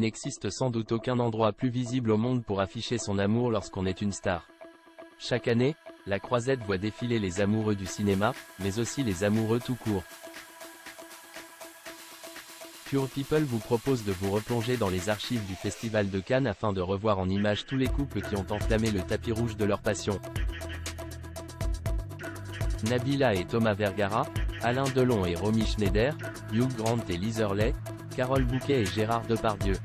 n'existe sans doute aucun endroit plus visible au monde pour afficher son amour lorsqu'on est une star. Chaque année, la Croisette voit défiler les amoureux du cinéma, mais aussi les amoureux tout court. Pure People vous propose de vous replonger dans les archives du Festival de Cannes afin de revoir en images tous les couples qui ont enflammé le tapis rouge de leur passion. Nabila et Thomas Vergara, Alain Delon et Romy Schneider, Hugh Grant et Liz Hurley, Carole Bouquet et Gérard Depardieu.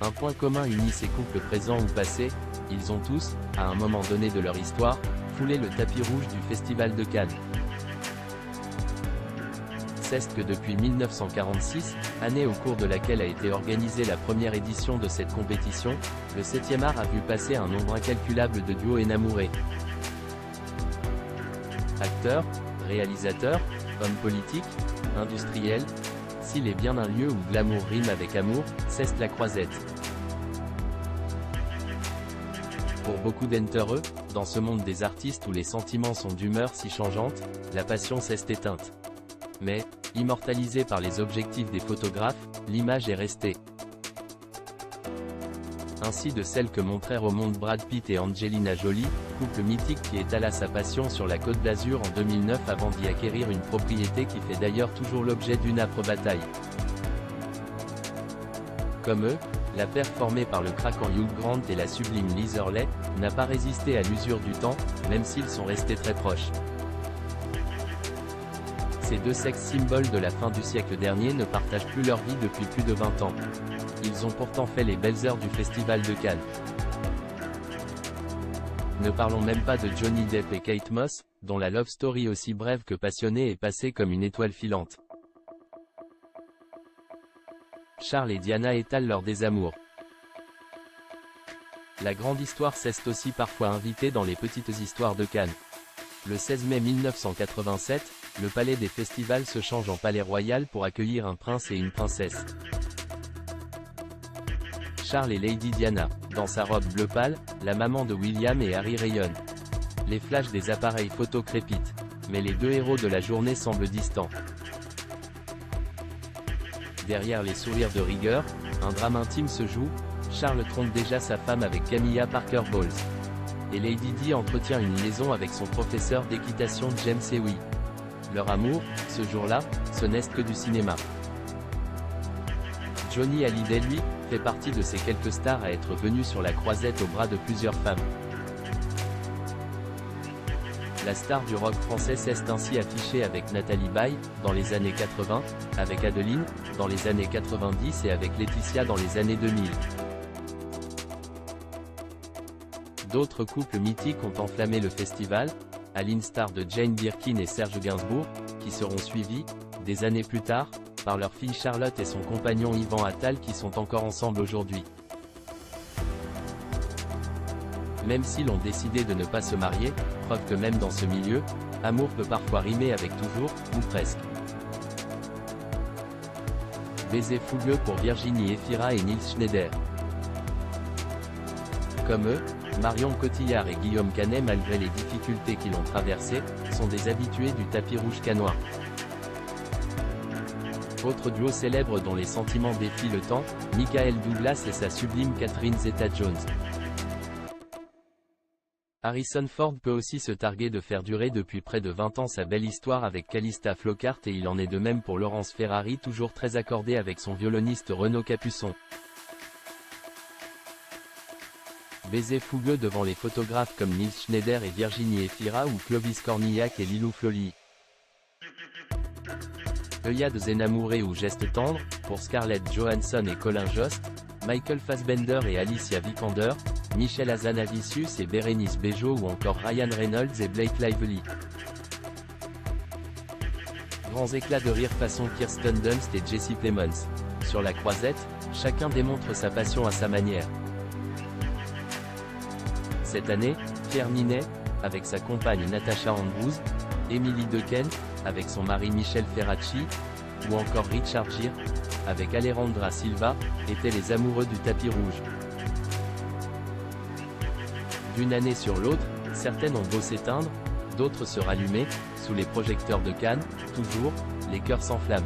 Un point commun unit ces couples présents ou passés, ils ont tous, à un moment donné de leur histoire, foulé le tapis rouge du Festival de Cannes. C'est que depuis 1946, année au cours de laquelle a été organisée la première édition de cette compétition, le 7e art a vu passer un nombre incalculable de duos enamourés. Acteurs, réalisateurs, hommes politiques, industriels, s'il est bien un lieu où glamour rime avec amour, c'est la Croisette. Pour beaucoup d'entre eux, dans ce monde des artistes où les sentiments sont d'humeur si changeante, la passion s'est éteinte. Mais, immortalisée par les objectifs des photographes, l'image est restée. Ainsi de celle que montrèrent au monde Brad Pitt et Angelina Jolie, couple mythique qui étala sa passion sur la Côte d'Azur en 2009 avant d'y acquérir une propriété qui fait d'ailleurs toujours l'objet d'une âpre bataille. Comme eux, la paire formée par le craquant Hugh Grant et la sublime Liz Hurley, n'a pas résisté à l'usure du temps, même s'ils sont restés très proches. Ces deux sex symboles de la fin du siècle dernier ne partagent plus leur vie depuis plus de 20 ans. Ils ont pourtant fait les belles heures du Festival de Cannes. Ne parlons même pas de Johnny Depp et Kate Moss, dont la love story aussi brève que passionnée est passée comme une étoile filante. Charles et Diana étalent leur désamour. La grande histoire s'est aussi parfois invitée dans les petites histoires de Cannes. Le 16 mai 1987, le palais des festivals se change en palais royal pour accueillir un prince et une princesse. Charles et Lady Diana, dans sa robe bleu pâle, la maman de William et Harry rayonne. Les flashs des appareils photo crépitent. Mais les deux héros de la journée semblent distants. Derrière les sourires de rigueur, un drame intime se joue, Charles trompe déjà sa femme avec Camilla Parker Bowles. Et Lady Di entretient une liaison avec son professeur d'équitation James Ewing. Leur amour, ce jour-là, ce n'est que du cinéma. Johnny Hallyday lui, fait partie de ces quelques stars à être venues sur la Croisette au bras de plusieurs femmes. La star du rock français s'est ainsi affichée avec Nathalie Baye, dans les années 80, avec Adeline, dans les années 90 et avec Laetitia dans les années 2000. D'autres couples mythiques ont enflammé le festival, à l'instar de Jane Birkin et Serge Gainsbourg, qui seront suivis, des années plus tard, par leur fille Charlotte et son compagnon Yvan Attal qui sont encore ensemble aujourd'hui. Même s'ils ont décidé de ne pas se marier, preuve que même dans ce milieu, amour peut parfois rimer avec toujours, ou presque. Baiser fougueux pour Virginie Efira et Nils Schneider. Comme eux, Marion Cotillard et Guillaume Canet, malgré les difficultés qu'ils ont traversées, sont des habitués du tapis rouge cannois. Autre duo célèbre dont les sentiments défient le temps, Michael Douglas et sa sublime Catherine Zeta-Jones. Harrison Ford peut aussi se targuer de faire durer depuis près de 20 ans sa belle histoire avec Calista Flockhart et il en est de même pour Laurence Ferrari, toujours très accordée avec son violoniste Renaud Capuçon. Baiser fougueux devant les photographes comme Nils Schneider et Virginie Efira ou Clovis Cornillac et Lilou Floli. Œillades énamourées ou gestes tendres, pour Scarlett Johansson et Colin Jost, Michael Fassbender et Alicia Vikander, Michel Hazanavicius et Bérénice Bejo ou encore Ryan Reynolds et Blake Lively. Grands éclats de rire façon Kirsten Dunst et Jesse Plemons. Sur la Croisette, chacun démontre sa passion à sa manière. Cette année, Pierre Ninet, avec sa compagne Natasha Andrews, Émilie Dequesne, avec son mari Michel Ferracci, ou encore Richard Gere, avec Alejandra Silva, étaient les amoureux du tapis rouge. D'une année sur l'autre, certaines ont beau s'éteindre, d'autres se rallumer, sous les projecteurs de Cannes, toujours, les cœurs s'enflamment.